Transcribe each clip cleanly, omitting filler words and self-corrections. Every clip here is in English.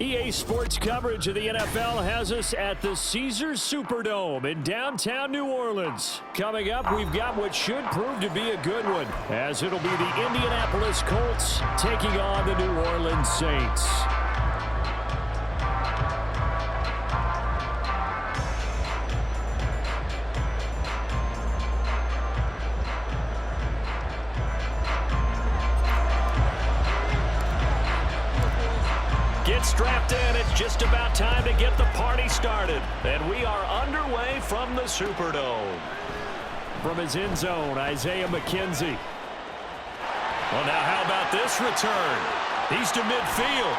EA Sports coverage of the NFL has us at the Caesars Superdome in downtown New Orleans. Coming up, we've got what should prove to be a good one, as it'll be the Indianapolis Colts taking on the New Orleans Saints. Get strapped in. It's just about time to get the party started. And we are underway from the Superdome. From his end zone, Isaiah McKenzie. Well, now how about this return? He's to midfield.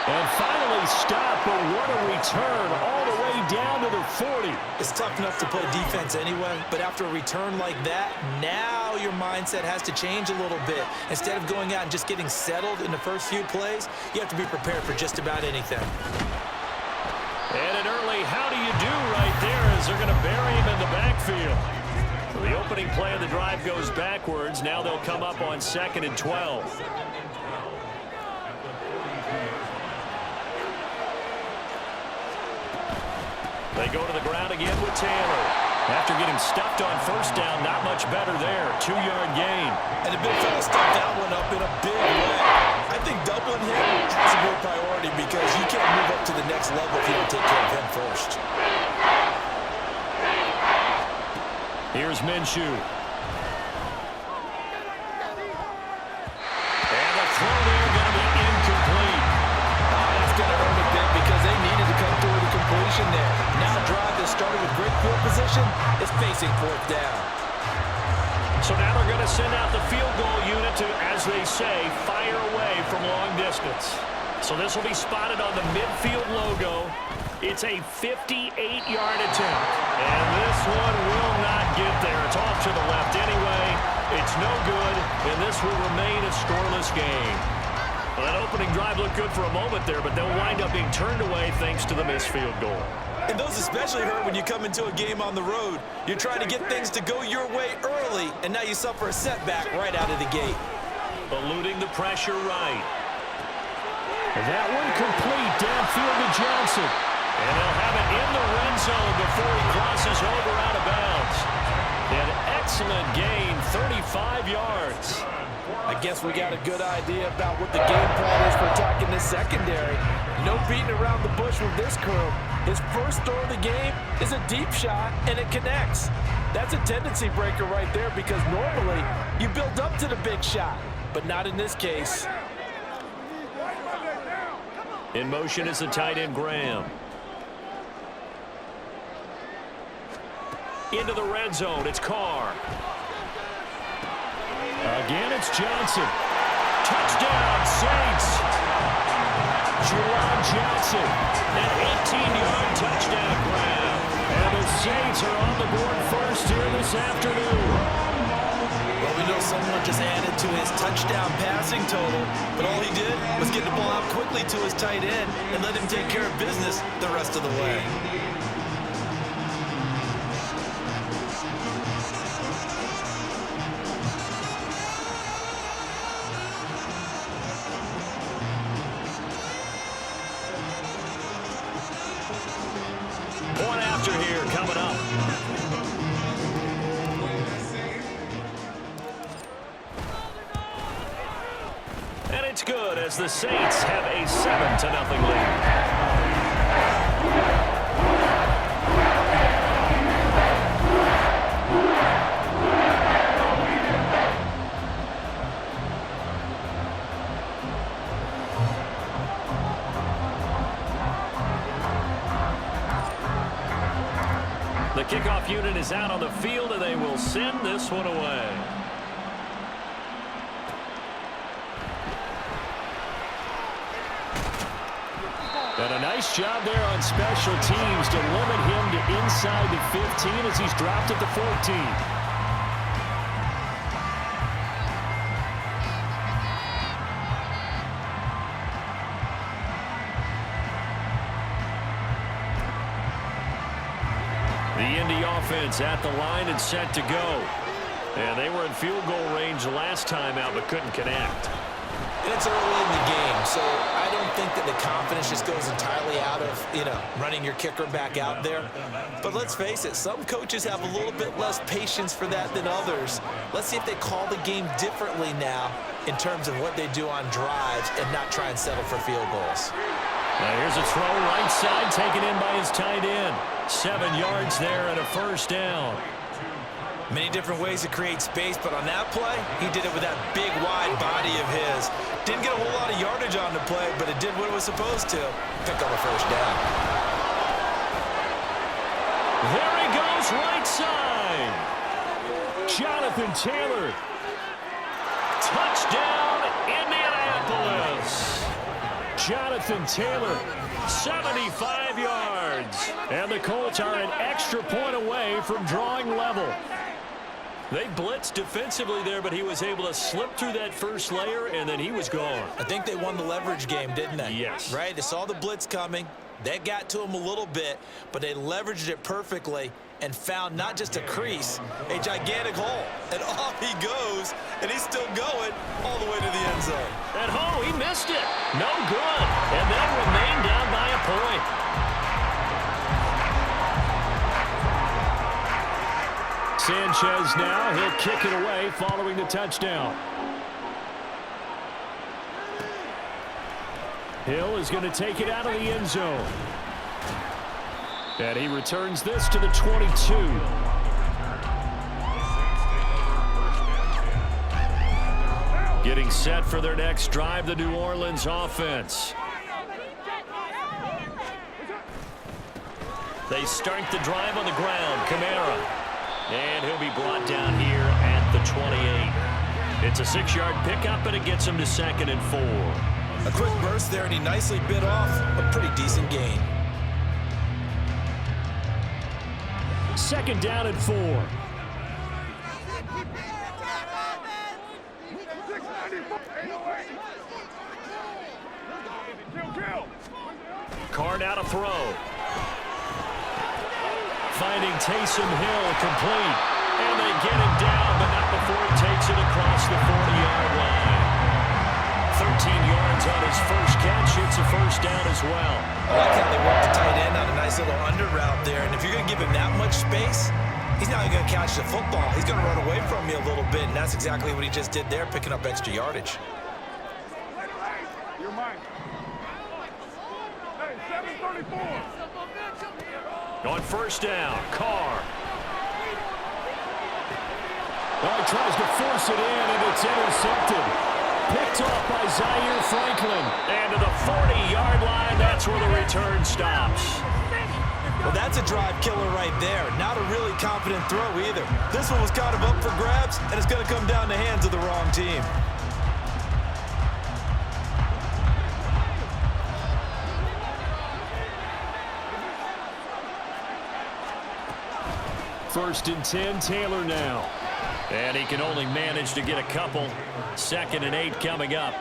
And finally stopped, but what a return all the way down to the 40. It's tough enough to play defense anyway, but after a return like that, now your mindset has to change a little bit. Instead of going out and just getting settled in the first few plays, you have to be prepared for just about anything. And an early how do you do right there as they're going to bury him in the backfield. So the opening play of the drive goes backwards. Now they'll come up on 2nd and 12. They go to the ground again with Taylor. After getting stuffed on first down, not much better there. 2-yard gain. And the big fella stuffed that one up in a big way. I think doubling him has a big priority because you can't move up to the next level if you don't take care of him first. Here's Minshew. And the throw there going to be incomplete. That's going to hurt a bit because they needed to come through with a completion there. Now a drive that started with great field position is facing 4th down. So now they're going to send out the field goal unit to, as they say, fire away from long distance. So this will be spotted on the midfield logo. It's a 58-yard attempt. And this one will not get there. It's off to the left anyway. It's no good, and this will remain a scoreless game. Well, that opening drive looked good for a moment there, but they'll wind up being turned away thanks to the missed field goal. And those especially hurt when you come into a game on the road. You're trying to get things to go your way early, and now you suffer a setback right out of the gate. Eluding the pressure right. And that one complete downfield to Johnson. And they'll have it in the red zone before he crosses over out of bounds. An excellent gain, 35 yards. I guess we got a good idea about what the game plan is for attacking this secondary. No beating around the bush with this crew. His first throw of the game is a deep shot, and it connects. That's a tendency breaker right there because normally you build up to the big shot, but not in this case. In motion is the tight end Graham. Into the red zone, it's Carr. Again, it's Johnson. Touchdown, Saints. Juwan Johnson, an 18-yard touchdown grab. And the Saints are on the board first here this afternoon. Well, we know someone just added to his touchdown passing total, but all he did was get the ball out quickly to his tight end and let him take care of business the rest of the way. Here coming up. And it's good as the Saints have a 7-0 lead. The kickoff unit is out on the field, and they will send this one away. And a nice job there on special teams to limit him to inside the 15 as he's dropped at the 14. The Indy offense at the line and set to go. And they were in field goal range last time out but couldn't connect. And it's early in the game, so I don't think that the confidence just goes entirely out of, running your kicker back out there. But let's face it, some coaches have a little bit less patience for that than others. Let's see if they call the game differently now in terms of what they do on drives and not try and settle for field goals. Now here's a throw right side taken in by his tight end. 7 yards there and a first down. Many different ways to create space, but on that play, he did it with that big, wide body of his. Didn't get a whole lot of yardage on the play, but it did what it was supposed to. Pick up a first down. There he goes, right side. Jonathan Taylor. Touchdown, Indianapolis. Jonathan Taylor, 75 yards. And the Colts are an extra point away from drawing level. They blitzed defensively there, but he was able to slip through that first layer, and then he was gone. I think they won the leverage game, didn't they? Yes. Right? They saw the blitz coming. That got to him a little bit, but they leveraged it perfectly and found not just a crease, a gigantic hole. And off he goes, and he's still going all the way to the end zone. At home, he missed it. No good. And they'll remain down by a point. Sanchez now, he'll kick it away following the touchdown. Hill is going to take it out of the end zone. And he returns this to the 22. Getting set for their next drive, the New Orleans offense. They start the drive on the ground. Kamara. And he'll be brought down here at the 28. It's a 6-yard pickup, and it gets him to 2nd and 4. A quick burst there, and he nicely bit off a pretty decent gain. 2nd down and 4. Carr out a throw. Finding Taysom Hill complete. And they get him down, but not before he takes it across the 40-yard line. 13 yards on his first catch. It's a first down as well. I like how they worked the tight end on a nice little under route there. And if you're going to give him that much space, he's not even going to catch the football. He's going to run away from you a little bit, and that's exactly what he just did there, picking up extra yardage. You're mine. Hey, 734. On first down, Carr. Well, he tries to force it in, and it's intercepted. Picked off by Zaire Franklin. And to the 40-yard line, that's where the return stops. Well, that's a drive killer right there. Not a really confident throw either. This one was kind of up for grabs, and it's going to come down the hands of the wrong team. First and 10, Taylor now. And he can only manage to get a couple. 2nd and 8 coming up.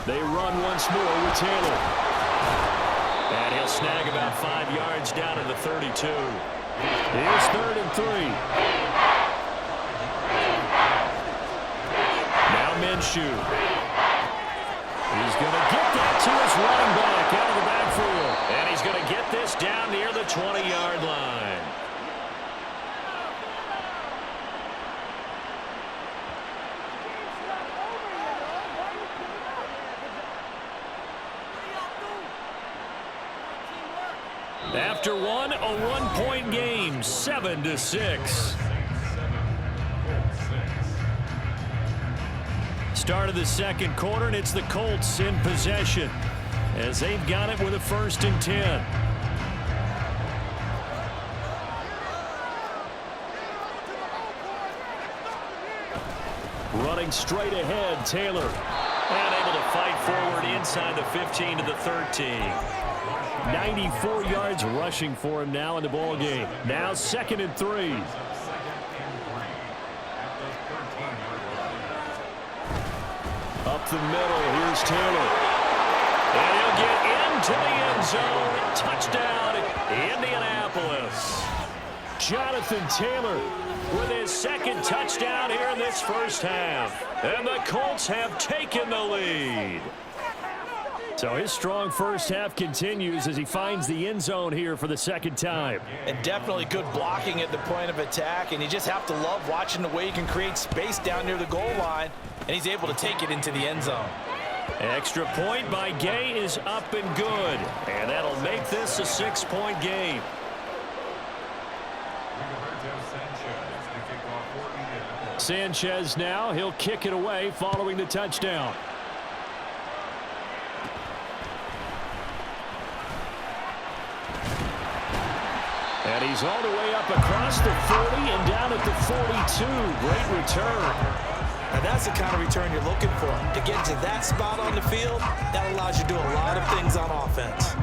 They run once more with Taylor. And he'll snag about 5 yards down to the 32. Here's 3rd and 3. Now Minshew. He's going to get that to his running back out of the backfield. And he's going to get this down near the 20-yard line. After one, a one-point game, 7-6. Start of the second quarter, and it's the Colts in possession as they've got it with a 1st and 10. Running straight ahead, Taylor. And able to fight forward inside the 15 to the 13. 94 yards rushing for him now in the ball game. Now 2nd and 3. Up the middle, here's Taylor. And he'll get into the end zone. Touchdown, Indianapolis. Jonathan Taylor with his second touchdown here in this first half. And the Colts have taken the lead. So his strong first half continues as he finds the end zone here for the second time. And definitely good blocking at the point of attack. And you just have to love watching the way he can create space down near the goal line. And he's able to take it into the end zone. Extra point by Gay is up and good. And that'll make this a 6-point game. Sanchez now, he'll kick it away following the touchdown. And he's all the way up across the 40 and down at the 42. Great return. And that's the kind of return you're looking for. To get to that spot on the field, that allows you to do a lot of things on offense.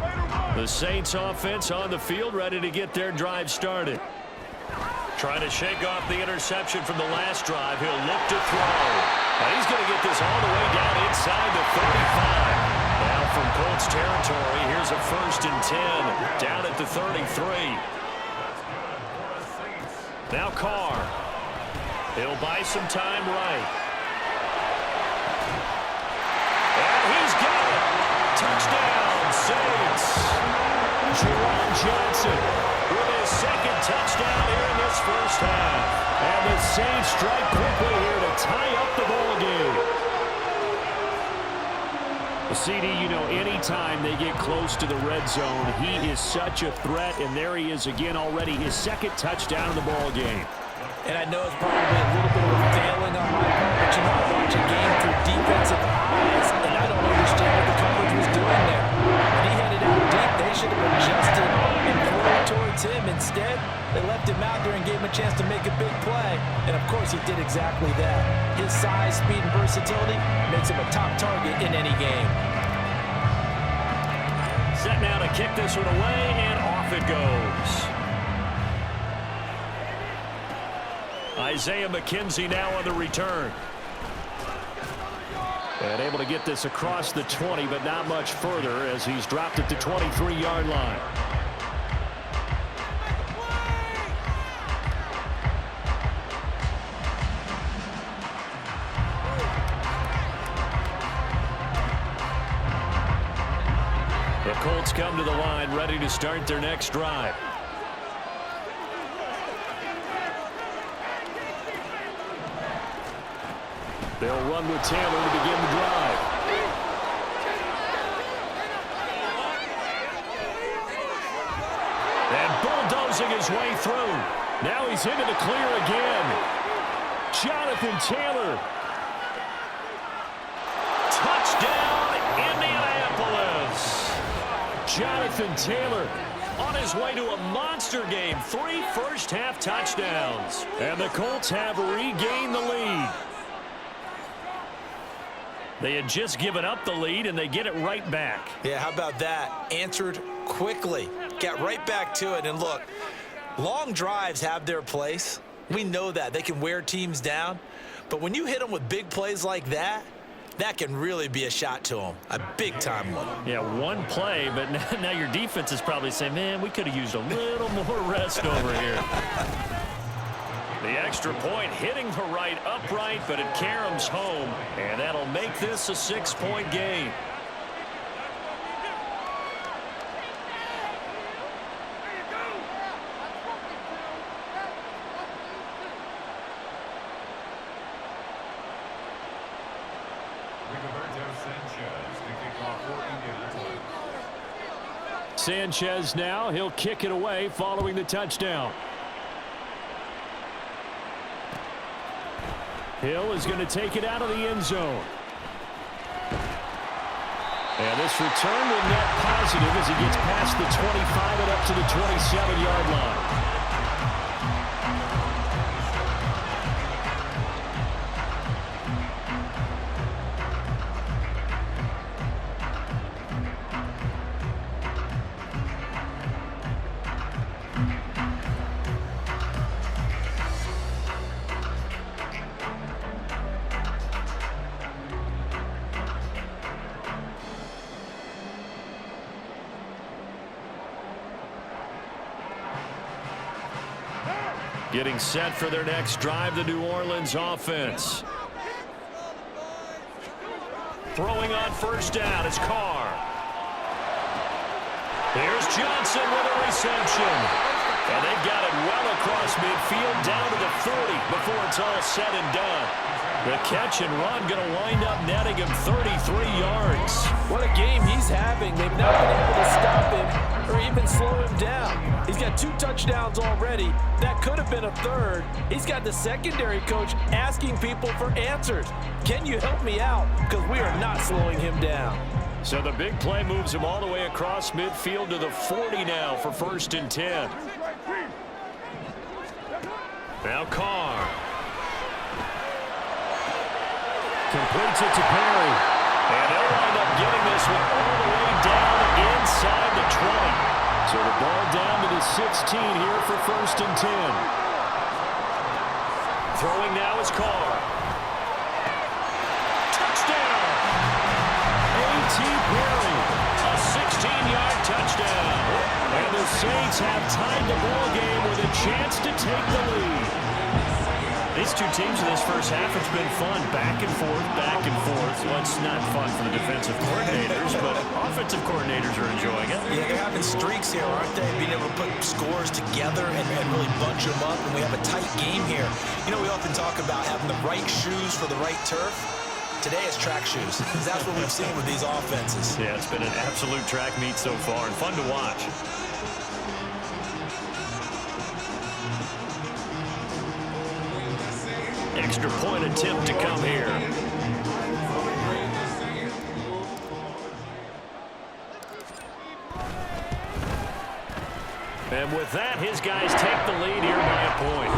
The Saints offense on the field, ready to get their drive started. Trying to shake off the interception from the last drive. He'll look to throw. And he's going to get this all the way down inside the 35. Now from Colts territory, here's a 1st and 10. Down at the 33. Now Carr. He'll buy some time right. And he's got it. Touchdown, Saints. Jerome Johnson with his second touchdown here in this first half. And the Saints strike quickly here to tie up the ball game. CD, you know, anytime they get close to the red zone, he is such a threat, and there he is again already, his second touchdown in the ball game. And I know it's probably a little bit of a failing on my part, but you know, I watch a game through defensive eyes, and I don't understand what the coverage was doing there. When he headed out deep, they should have adjusted and thrown towards him. Instead, they left him out there and gave him a chance to make a big play. And, of course, he did exactly that. His size, speed, and versatility makes him a top target in any game. Set now to kick this one away, and off it goes. Isaiah McKenzie now on the return. And able to get this across the 20, but not much further as he's dropped at the 23-yard line. The Colts come to the line, ready to start their next drive. They'll run with Taylor to begin the drive. And bulldozing his way through. Now he's into the clear again. Jonathan Taylor. Touchdown, Indianapolis. Jonathan Taylor on his way to a monster game. 3 first-half touchdowns. And the Colts have regained the lead. They had just given up the lead, and they get it right back. Yeah, how about that? Answered quickly. Got right back to it. And look, long drives have their place. We know that. They can wear teams down. But when you hit them with big plays like that, that can really be a shot to them. A big-time one. Yeah, one play, but now your defense is probably saying, man, we could have used a little more rest over here. The extra point hitting the right upright, but it caroms home, and that'll make this a 6-point game. Sanchez now, he'll kick it away following the touchdown. Hill is going to take it out of the end zone. And this return will net positive as he gets past the 25 and up to the 27-yard line. Getting set for their next drive, the New Orleans offense. Throwing on first down is Carr. Here's Johnson with a reception. And they've got it well across midfield down to the 40 before it's all said and done. The catch and run going to wind up netting him 33 yards. What a game he's having. They've not been able to stop him or even slow him down. He's got 2 touchdowns already. That could have been a third. He's got the secondary coach asking people for answers. Can you help me out? Because we are not slowing him down. So the big play moves him all the way across midfield to the 40 now for 1st and 10. Now Carr. Completes it to Perry. And they'll wind up getting this one all the way down inside the 20. So the ball down to the 16 here for 1st and 10. Throwing now is Carr. Touchdown! A.T. Perry. A 16-yard touchdown. And the Saints have tied the ball game with a chance to take the lead. These two teams in this first half, it's been fun. Back and forth, back and forth. Well, it's not fun for the defensive coordinators, but offensive coordinators are enjoying it. Yeah, they're having streaks here, aren't they? Being able to put scores together and really bunch them up, and we have a tight game here. You know, we often talk about having the right shoes for the right turf. Today is track shoes. That's what we've seen with these offenses. Yeah, it's been an absolute track meet so far, and fun to watch. Extra point attempt to come here. And with that, his guys take the lead here by a point.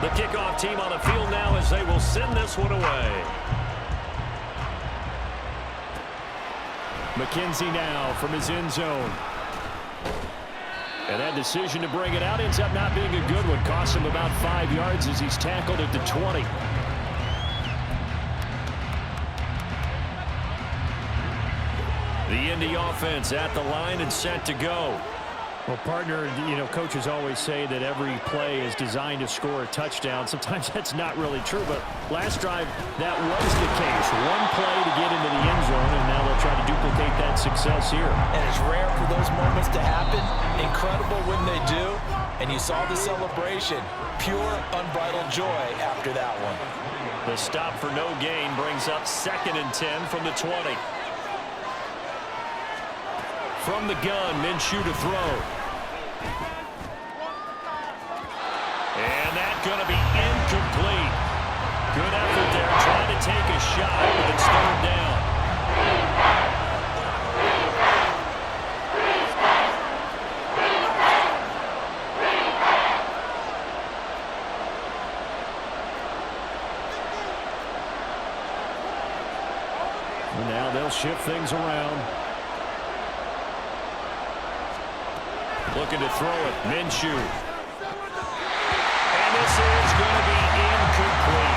The kickoff team on the field now as they will send this one away. McKenzie now from his end zone. And that decision to bring it out ends up not being a good one. Costs him about 5 yards as he's tackled at the 20. The Indy offense at the line and set to go. Well, partner, you know, coaches always say that every play is designed to score a touchdown. Sometimes that's not really true, but last drive, that was the case. One play to get into the end zone, and now they'll try to duplicate that success here. And it's rare for those moments to happen. Incredible when they do. And you saw the celebration. Pure, unbridled joy after that one. The stop for no gain brings up 2nd and 10 from the 20. From the gun, Minshew to throw. And that's going to be incomplete. Good effort there, trying to take a shot, but it's third down. And now they'll shift things around. Looking to throw it, Minshew. And this is going to be incomplete.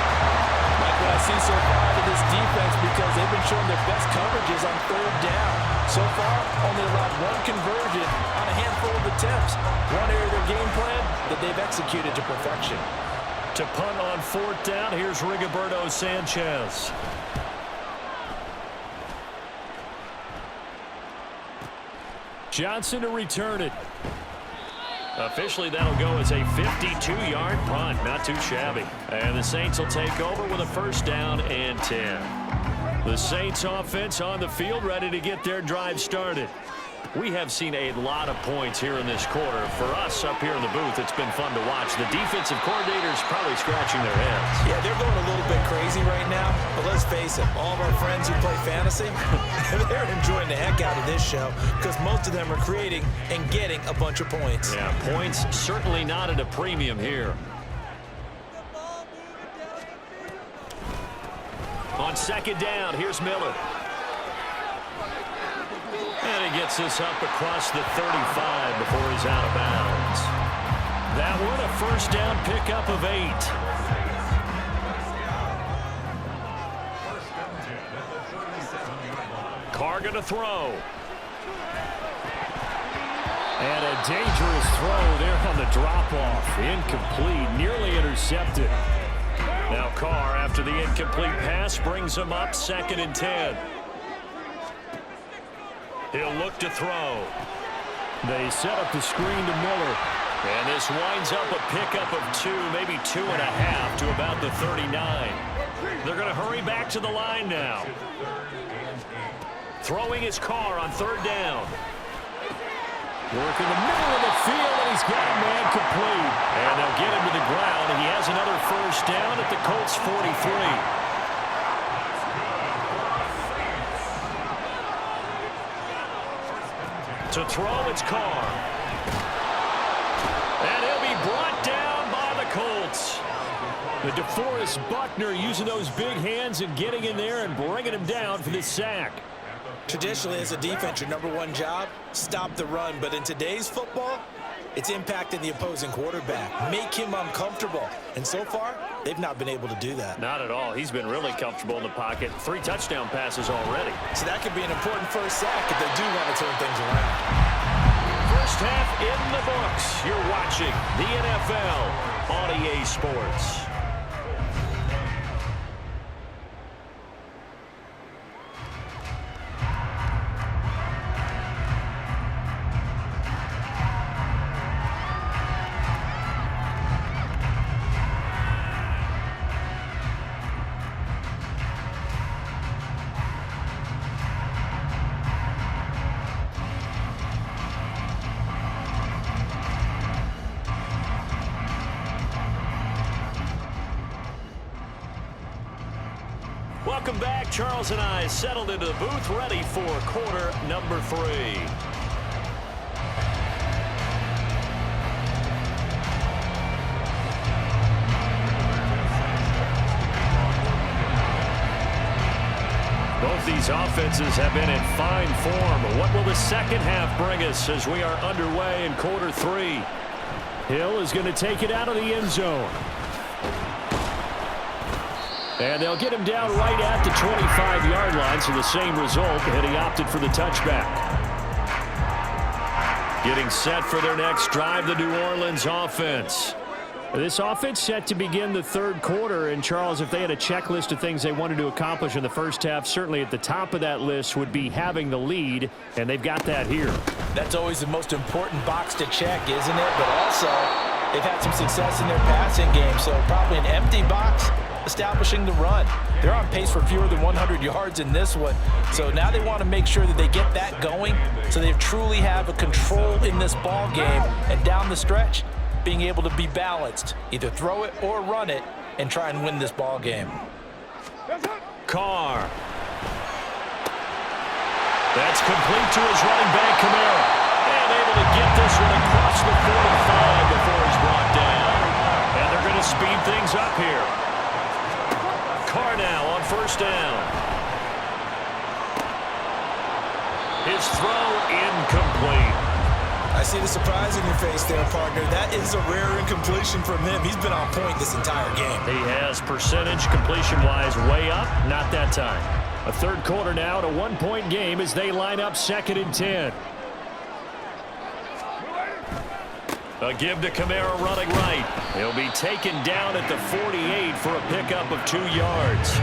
Like what I see so far out of this defense, because they've been showing their best coverages on 3rd down. So far, only allowed 1 conversion on a handful of attempts. One area of their game plan that they've executed to perfection. To punt on 4th down, here's Rigoberto Sanchez. Johnson to return it. Officially, that'll go as a 52-yard punt. Not too shabby. And the Saints will take over with a 1st down and 10. The Saints offense on the field ready to get their drive started. We have seen a lot of points here in this quarter. For us up here in the booth, it's been fun to watch. The defensive coordinators probably scratching their heads. Yeah, they're going a little bit crazy right now, but let's face it, all of our friends who play fantasy, they're enjoying the heck out of this show because most of them are creating and getting a bunch of points. Yeah, points certainly not at a premium here. On 2nd down, here's Miller. And he gets this up across the 35 before he's out of bounds. That one a 1st down pickup of 8. Carr going to throw. And a dangerous throw there on the drop-off. Incomplete, nearly intercepted. Now Carr, after the incomplete pass, brings him up 2nd and 10. He'll look to throw. They set up the screen to Miller. And this winds up a pickup of 2, maybe 2.5 to about the 39. They're going to hurry back to the line now. Throwing his Carr on 3rd down. Work in the middle of the field, and he's got a man complete. And they'll get him to the ground, and he has another 1st down at the Colts 43. To throw, it's Carr. And he'll be brought down by the Colts. The DeForest Buckner using those big hands and getting in there and bringing him down for this sack. Traditionally, as a defense, your #1 job, stop the run. But in today's football, it's impacting the opposing quarterback. Make him uncomfortable. And so far, they've not been able to do that. Not at all. He's been really comfortable in the pocket. 3 touchdown passes already. So that could be an important first sack if they do want to turn things around. First half in the books. You're watching the NFL on EA Sports. Welcome back. Charles and I settled into the booth, ready for quarter number 3. Both these offenses have been in fine form. What will the second half bring us as we are underway in quarter 3? Hill is going to take it out of the end zone. And they'll get him down right at the 25-yard line, so the same result, and he opted for the touchback. Getting set for their next drive, the New Orleans offense. This offense set to begin the 3rd quarter, and Charles, if they had a checklist of things they wanted to accomplish in the first half, certainly at the top of that list would be having the lead, and they've got that here. That's always the most important box to check, isn't it? But also, they've had some success in their passing game, so probably an empty box establishing the run. They're on pace for fewer than 100 yards in this one, so now they want to make sure that they get that going so they truly have a control in this ball game, and down the stretch, being able to be balanced, either throw it or run it, and try and win this ball game. Carr. That's complete to his running back, Kamara. And able to get this one across the 45 before he's brought down. And they're going to speed things up here. Carr now on 1st down. His throw incomplete. I see the surprise in your face there, partner. That is a rare incompletion from him. He's been on point this entire game. He has percentage completion-wise way up. Not that time. A 3rd quarter now, at a 1-point game as they line up 2nd and 10. A give to Kamara running right. He'll be taken down at the 48 for a pickup of 2 yards.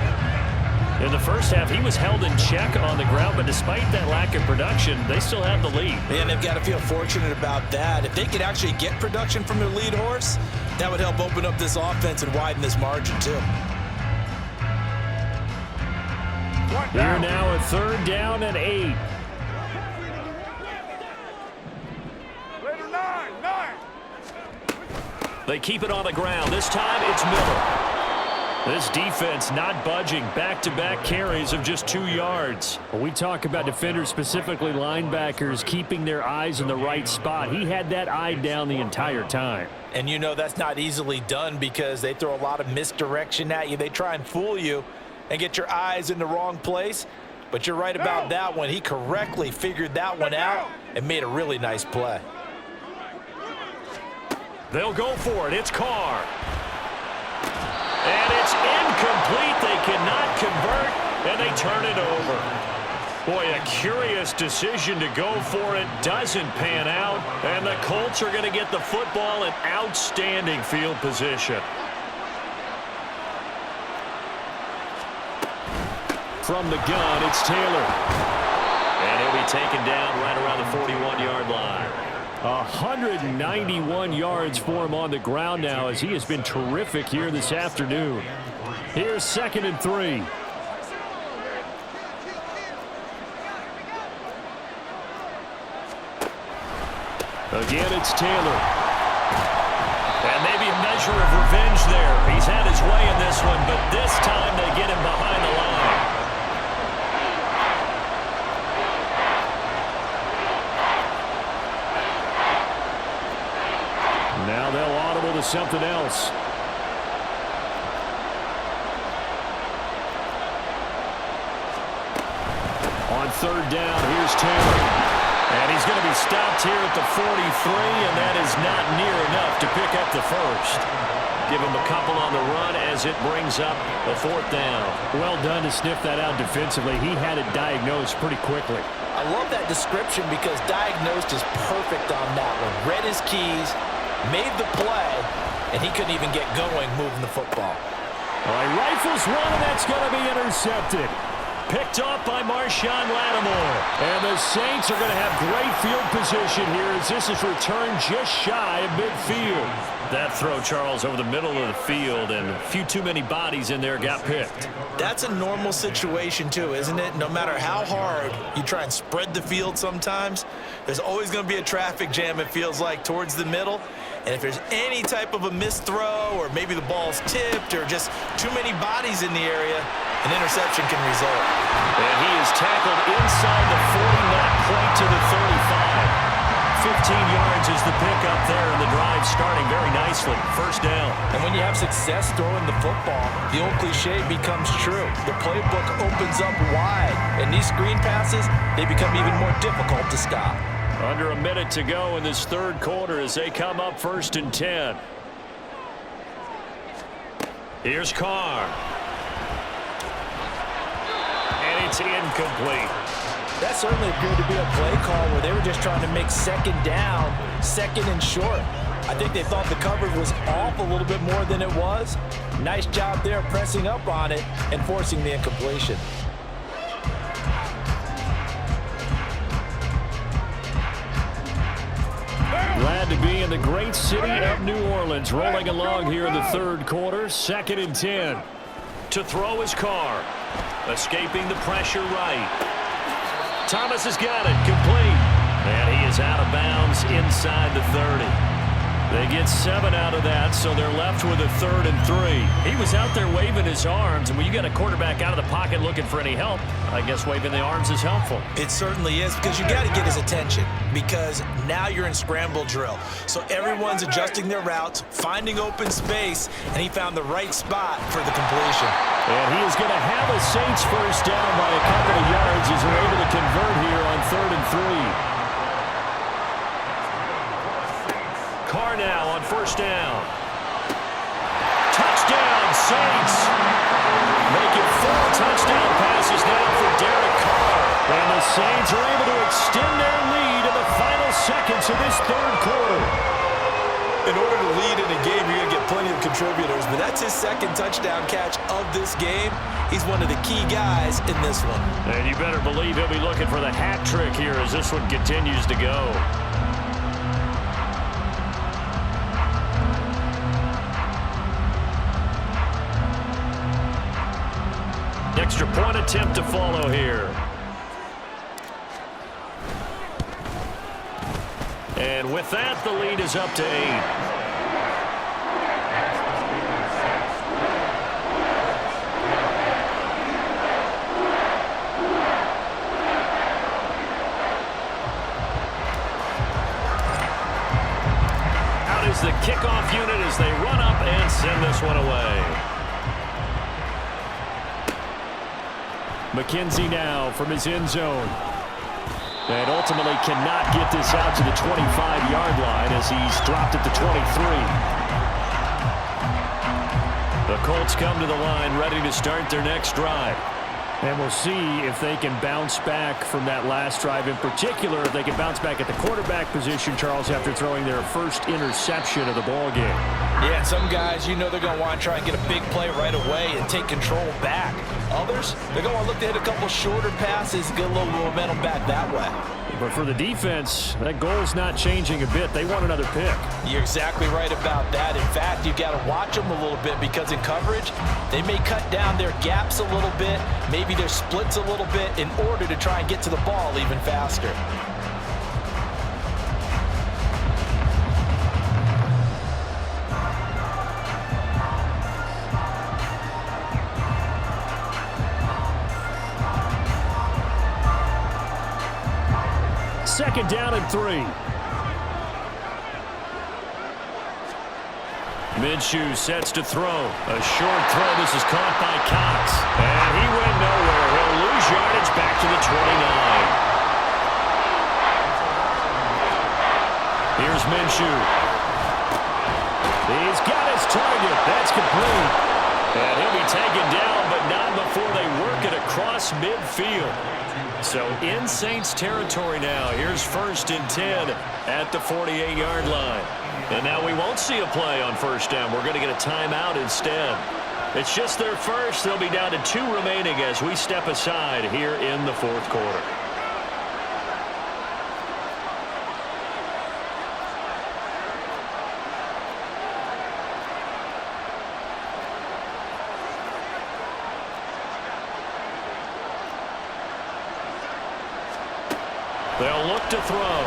In the first half, he was held in check on the ground, but despite that lack of production, they still have the lead. And they've got to feel fortunate about that. If they could actually get production from their lead horse, that would help open up this offense and widen this margin, too. Here now, a 3rd down and 8. They keep it on the ground. This time, it's Miller. This defense not budging. Back-to-back carries of just 2 yards. When we talk about defenders, specifically linebackers, keeping their eyes in the right spot. He had that eye down the entire time. And you know that's not easily done because they throw a lot of misdirection at you. They try and fool you and get your eyes in the wrong place. But you're right about that one. He correctly figured that one out and made a really nice play. They'll go for it. It's Carr. And it's incomplete. They cannot convert, and they turn it over. Boy, a curious decision to go for it. Doesn't pan out. And the Colts are going to get the football in outstanding field position. From the gun, it's Taylor. And he'll be taken down right around the 41-yard line. 191 yards for him on the ground now as he has been terrific here this afternoon. Here's 2nd and 3. Again, it's Taylor. And maybe a measure of revenge there. He's had his way in this one, but this time they get him behind the line. Now they'll audible to something else. On 3rd down, here's Taylor. And he's going to be stopped here at the 43, and that is not near enough to pick up the first. Give him a couple on the run as it brings up the 4th down. Well done to sniff that out defensively. He had it diagnosed pretty quickly. I love that description because diagnosed is perfect on that one. Read his keys, made the play, and he couldn't even get going moving the football. All right, rifles one, and that's going to be intercepted. Picked off by Marshawn Lattimore. And the Saints are going to have great field position here as this is returned just shy of midfield. That throw, Charles, over the middle of the field, and a few too many bodies in there got picked. That's a normal situation, too, isn't it? No matter how hard you try and spread the field sometimes, there's always going to be a traffic jam, it feels like, towards the middle. And if there's any type of a missed throw or maybe the ball's tipped or just too many bodies in the area, an interception can result. And he is tackled inside the 40, not quite to the 35. 15 yards is the pickup there, and the drive starting very nicely. 1st down. And when you have success throwing the football, the old cliche becomes true. The playbook opens up wide, and these screen passes, they become even more difficult to stop. Under a minute to go in this 3rd quarter as they come up 1st and 10. Here's Carr. And it's incomplete. That certainly appeared to be a play call where they were just trying to make 2nd down, 2nd and short. I think they thought the coverage was off a little bit more than it was. Nice job there pressing up on it and forcing the incompletion. Glad to be in the great city of New Orleans. Rolling along here in the 3rd quarter. 2nd and 10. To throw his Carr. Escaping the pressure right. Thomas has got it. Complete. And he is out of bounds inside the 30. They get 7 out of that, so they're left with a 3rd and 3. He was out there waving his arms, and when you got a quarterback out of the pocket looking for any help, I guess waving the arms is helpful. It certainly is, because you got to get his attention, because now you're in scramble drill. So everyone's adjusting their routes, finding open space, and he found the right spot for the completion. And he is going to have a Saints 1st down by a couple of yards as they're able to convert here on 3rd and 3. Carr now on 1st down. Touchdown, Saints. Make it 4 touchdown passes now for Derek Carr. And the Saints are able to extend their lead in the final seconds of this 3rd quarter. In order to lead in a game, you're going to get plenty of contributors, but that's his 2nd touchdown catch of this game. He's one of the key guys in this one. And you better believe he'll be looking for the hat trick here as this one continues to go. Extra point attempt to follow here. And with that, the lead is up to 8. Out is the kickoff unit as they run up and send this one away. McKenzie now from his end zone. And ultimately cannot get this out to the 25-yard line as he's dropped at the 23. The Colts come to the line ready to start their next drive. And we'll see if they can bounce back from that last drive in particular, if they can bounce back at the quarterback position, Charles, after throwing their first interception of the ball game. Yeah, and some guys, you know they're going to want to try and get a big play right away and take control back. Others, they're going to look to hit a couple shorter passes, get a little momentum back that way. But for the defense, that goal's not changing a bit. They want another pick. You're exactly right about that. In fact, you've got to watch them a little bit because in coverage, they may cut down their gaps a little bit, maybe their splits a little bit in order to try and get to the ball even faster. Second down and 3. Minshew sets to throw. A short throw. This is caught by Cox. And he went nowhere. He'll lose yardage back to the 29. Here's Minshew. He's got his target. That's complete. And he'll be taken down, but not before they work it across midfield. So in Saints territory now. Here's 1st and 10 at the 48-yard line. And now we won't see a play on first down. We're going to get a timeout instead. It's just their first. They'll be down to 2 remaining as we step aside here in the 4th quarter. They'll look to throw.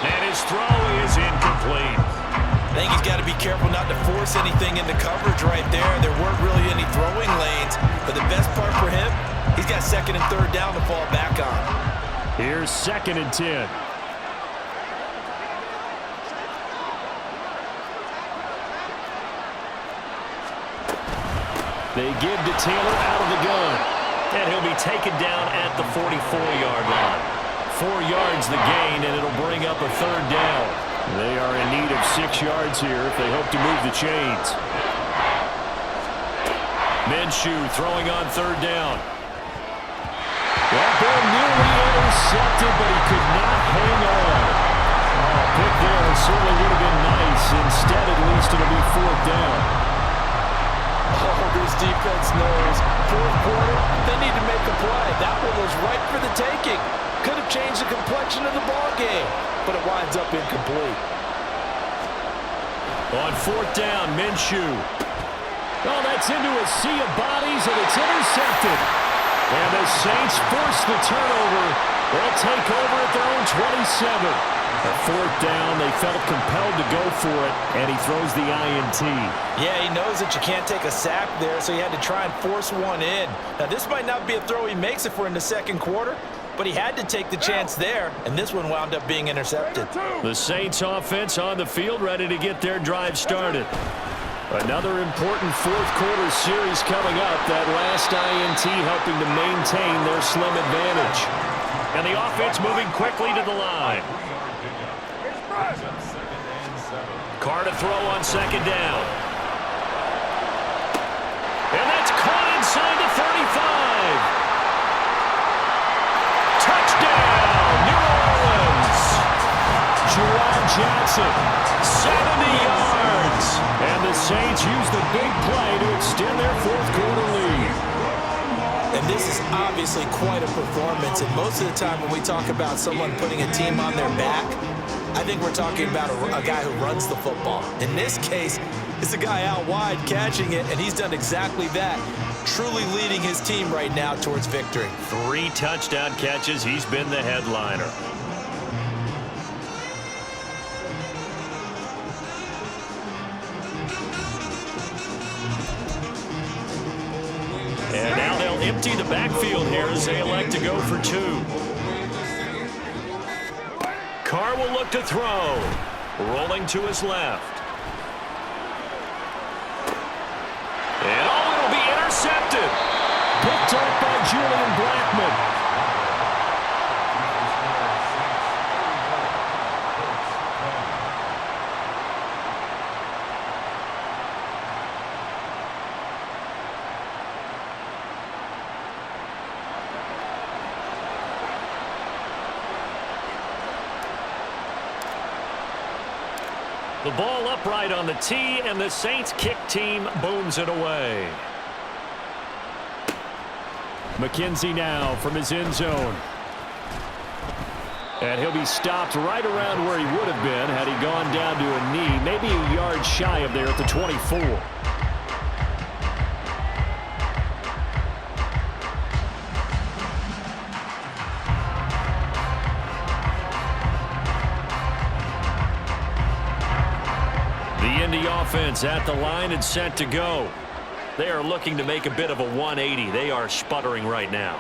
And his throw is incomplete. I think he's got to be careful not to force anything into coverage right there. There weren't really any throwing lanes. But the best part for him, he's got 2nd and 3rd down to fall back on. Here's 2nd and 10. They give to Taylor out of the gun. And he'll be taken down at the 44-yard line. 4 yards the gain, and it'll bring up a 3rd down. They are in need of 6 yards here if they hope to move the chains. Minshew throwing on 3rd down. That ball nearly intercepted, but he could not hang on. A pick there certainly would have been nice. Instead, at least, it'll be 4th down. Oh, this defense knows. 4th quarter, they need to make a play. That one was right for the taking. Could have changed the complexion of the ball game, but it winds up incomplete. On 4th down, Minshew. Oh, that's into a sea of bodies, and it's intercepted. And the Saints force the turnover. They'll take over at their own 27. At 4th down, they felt compelled to go for it, and he throws the INT. Yeah, he knows that you can't take a sack there, so he had to try and force one in. Now, this might not be a throw he makes if we're in the 2nd quarter, but he had to take the chance there, and this one wound up being intercepted. The Saints offense on the field, ready to get their drive started. Another important 4th quarter series coming up. That last INT helping to maintain their slim advantage. And the offense moving quickly to the line. Carr to throw on 2nd down. And that's caught inside the 35. Touchdown, New Orleans. Juwan Johnson, 70 yards. And the Saints use the big play to extend their 4th quarter lead. And this is obviously quite a performance. And most of the time when we talk about someone putting a team on their back, I think we're talking about a guy who runs the football. In this case, it's a guy out wide catching it, and he's done exactly that, truly leading his team right now towards victory. 3 touchdown catches. He's been the headliner. And now they'll empty the backfield here as they elect to go for 2. Carr will look to throw. Rolling to his left. And it'll be intercepted. Picked up by Julian Blackmon. The ball upright on the tee, and the Saints kick team booms it away. McKenzie now from his end zone. And he'll be stopped right around where he would have been had he gone down to a knee, maybe a yard shy of there at the 24. The Indy offense at the line and set to go. They are looking to make a bit of a 180. They are sputtering right now.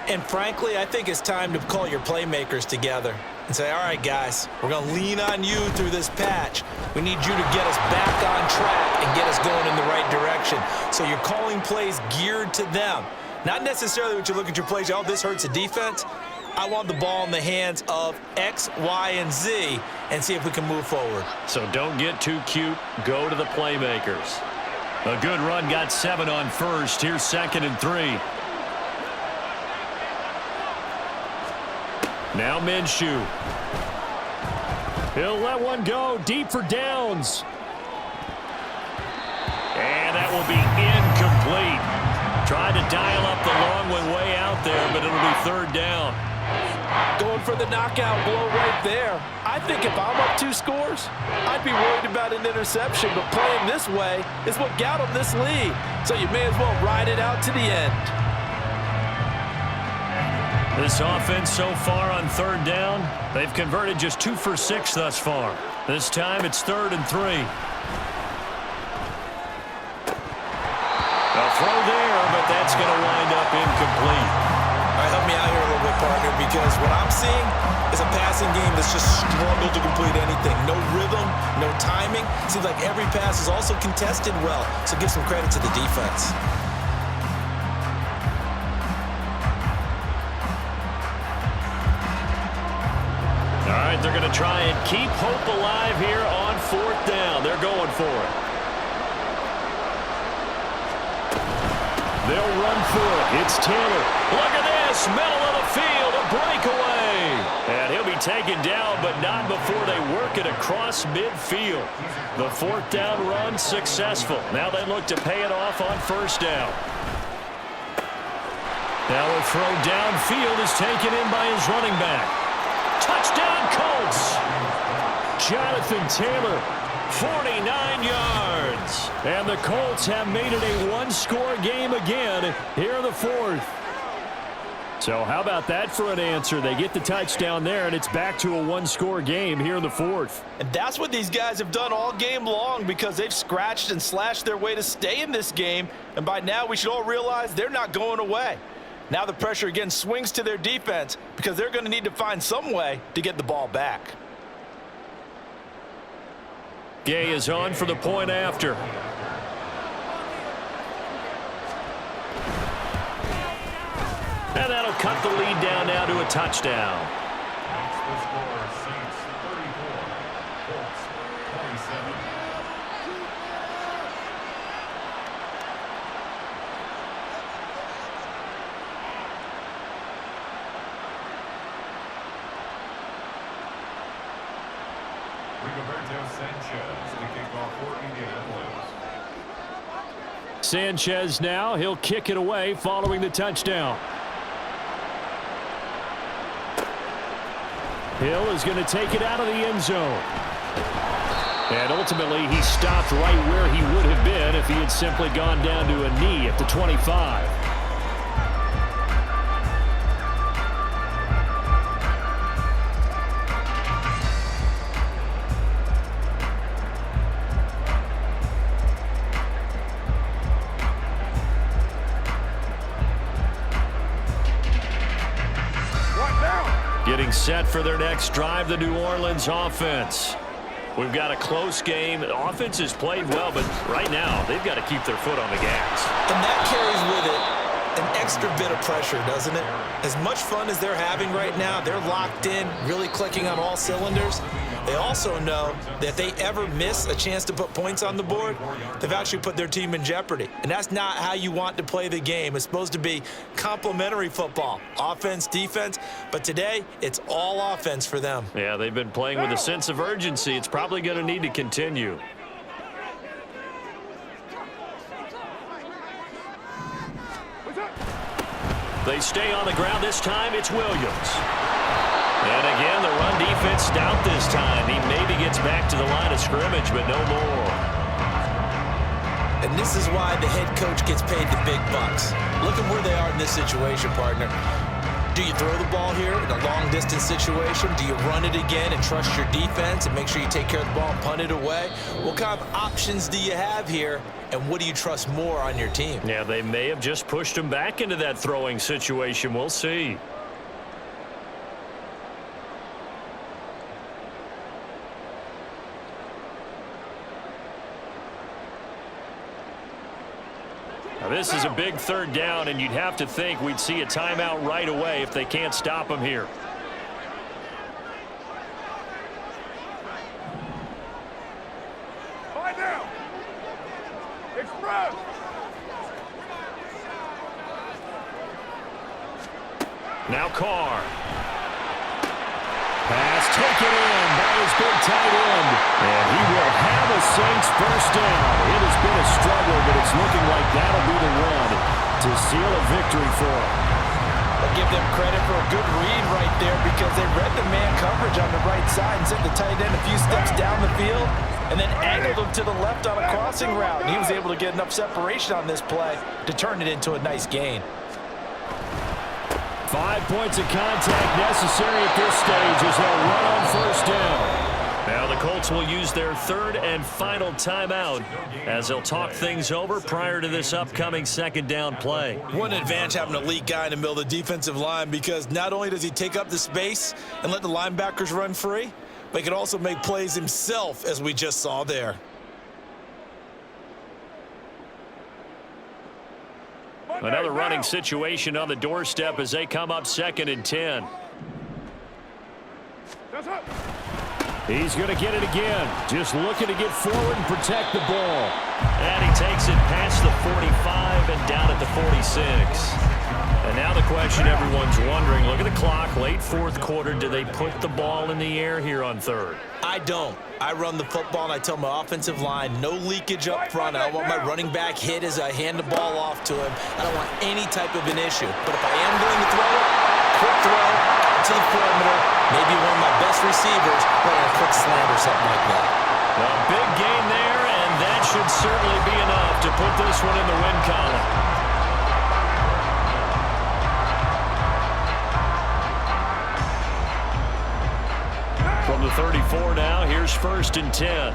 And frankly, I think it's time to call your playmakers together and say, all right, guys, we're going to lean on you through this patch. We need you to get us back on track and get us going in the right direction. So you're calling plays geared to them. Not necessarily when you look at your plays, oh, this hurts the defense. I want the ball in the hands of X, Y, and Z and see if we can move forward. So don't get too cute. Go to the playmakers. A good run, got 7 on first. Here's 2nd and 3. Now Minshew. He'll let one go deep for downs. And that will be incomplete. Tried to dial up the long one way out there, but it'll be 3rd down. Going for the knockout blow right there. I think if I'm up 2 scores, I'd be worried about an interception, but playing this way is what got them this lead. So you may as well ride it out to the end. This offense so far on 3rd down, they've converted just 2 for 6 thus far. This time it's 3rd and 3. A throw there, but that's going to wind up incomplete. All right, help me out here a little bit, partner, because what I'm seeing is a passing game that's just struggled to complete anything. No rhythm, no timing. Seems like every pass is also contested well, so give some credit to the defense. All right, they're going to try and keep hope alive here on 4th down. They're going for it. They'll run for it. It's Taylor. Look at this. Middle of the field. A breakaway. And he'll be taken down, but not before they work it across midfield. The 4th down run successful. Now they look to pay it off on 1st down. Now a throw downfield is taken in by his running back. Touchdown, Colts. Jonathan Taylor, 49 yards. And the Colts have made it a 1-score game again here in the 4th. So how about that for an answer? They get the touchdown there, and it's back to a 1-score game here in the 4th. And that's what these guys have done all game long because they've scratched and slashed their way to stay in this game. And by now we should all realize they're not going away. Now the pressure again swings to their defense because they're going to need to find some way to get the ball back. Gay is on for the point after. And that'll cut the lead down now to a touchdown. Sanchez now, he'll kick it away following the touchdown. Hill is going to take it out of the end zone. And ultimately, he stopped right where he would have been if he had simply gone down to a knee at the 25. Getting set for their next drive, the New Orleans offense. We've got a close game. The offense has played well, but right now they've got to keep their foot on the gas. And that carries with it an extra bit of pressure, doesn't it? As much fun as they're having right now, they're locked in, really clicking on all cylinders. They also know that if they ever miss a chance to put points on the board, they've actually put their team in jeopardy. And that's not how you want to play the game. It's supposed to be complementary football, offense, defense. But today, it's all offense for them. Yeah, they've been playing with a sense of urgency. It's probably going to need to continue. They stay on the ground. This time, it's Williams. And again, the run defense stout this time. He maybe gets back to the line of scrimmage, but no more. And this is why the head coach gets paid the big bucks. Look at where they are in this situation, partner. Do you throw the ball here in a long-distance situation? Do you run it again and trust your defense and make sure you take care of the ball and punt it away? What kind of options do you have here, and what do you trust more on your team? Yeah, they may have just pushed him back into that throwing situation. We'll see. Now, this is a big third down, and you'd have to think we'd see a timeout right away if they can't stop him here. Lie down. Express. Now Carr. Pass taken in by his big tight end. And he will have a Saints first down. It has been a struggle, but it's looking like that'll be the run to seal a victory for him. I'll give them credit for a good read right there because they read the man coverage on the right side and sent the tight end a few steps down the field and then angled him to the left on a crossing route. And he was able to get enough separation on this play to turn it into a nice gain. 5 points of contact necessary at this stage as they'll run on first down. Now the Colts will use their third and final timeout as they'll talk things over prior to this upcoming second down play. What an advantage having an elite guy in the middle of the defensive line, because not only does he take up the space and let the linebackers run free, but he can also make plays himself, as we just saw there. Another running situation on the doorstep as they come up 2nd and 10. He's going to get it again. Just looking to get forward and protect the ball. And he takes it past the 45 and down at the 46. And now the question everyone's wondering, look at the clock, late fourth quarter, do they put the ball in the air here on third? I don't. I run the football and I tell my offensive line, no leakage up front. I don't want my running back hit as I hand the ball off to him. I don't want any type of an issue. But if I am going to throw it, quick throw to the perimeter, maybe one of my best receivers, but a quick slant or something like that. A big gain there, and that should certainly be enough to put this one in the win column. From the 34 now, here's 1st and 10.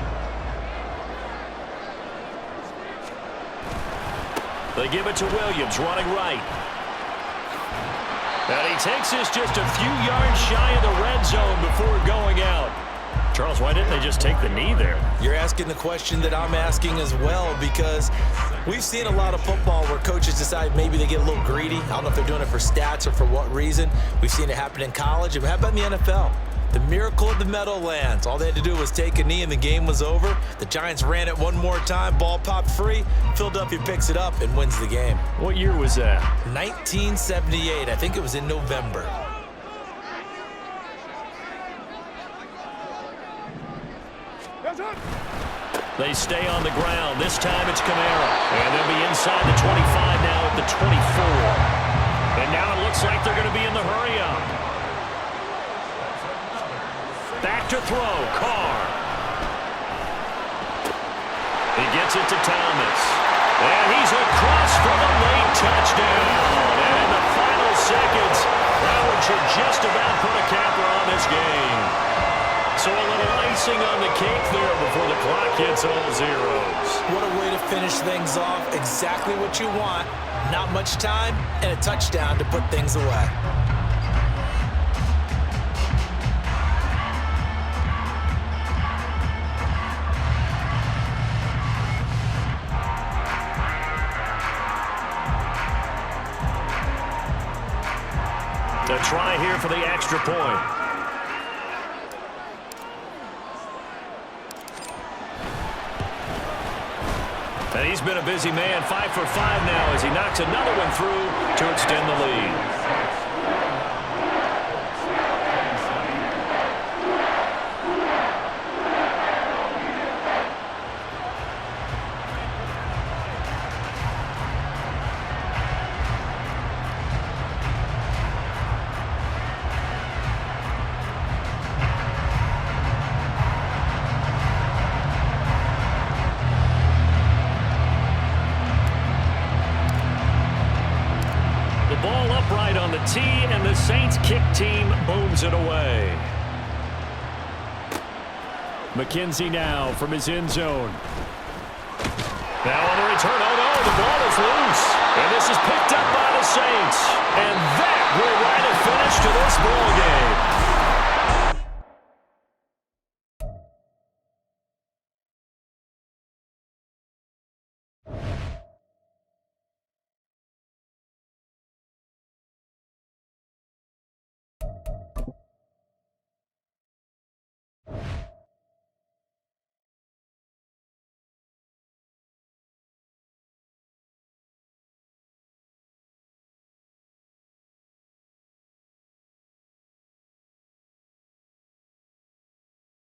They give it to Williams, running right. And he takes this just a few yards shy of the red zone before going out. Charles, why didn't they just take the knee there? You're asking the question that I'm asking as well, because we've seen a lot of football where coaches decide maybe they get a little greedy. I don't know if they're doing it for stats or for what reason. We've seen it happen in college. And how about in the NFL? The miracle of the Meadowlands. All they had to do was take a knee and the game was over. The Giants ran it one more time. Ball popped free. Philadelphia picks it up and wins the game. What year was that? 1978. I think it was in November. They stay on the ground. This time it's Kamara. And they'll be inside the 25 now at the 24. And now it looks like they're going to be in the hurry-up. Back to throw, Carr. He gets it to Thomas. And he's across for the late touchdown. And in the final seconds, that one should just about put a capper on this game. So a little icing on the cake there before the clock hits all zeros. What a way to finish things off. Exactly what you want. Not much time and a touchdown to put things away. To try here for the extra point. He's been a busy man, 5 for 5 now as he knocks another one through to extend the lead. Ball upright on the tee, and the Saints kick team booms it away. McKenzie now from his end zone. Now on the return, oh no, the ball is loose. And this is picked up by the Saints. And that will write a finish to this ball game.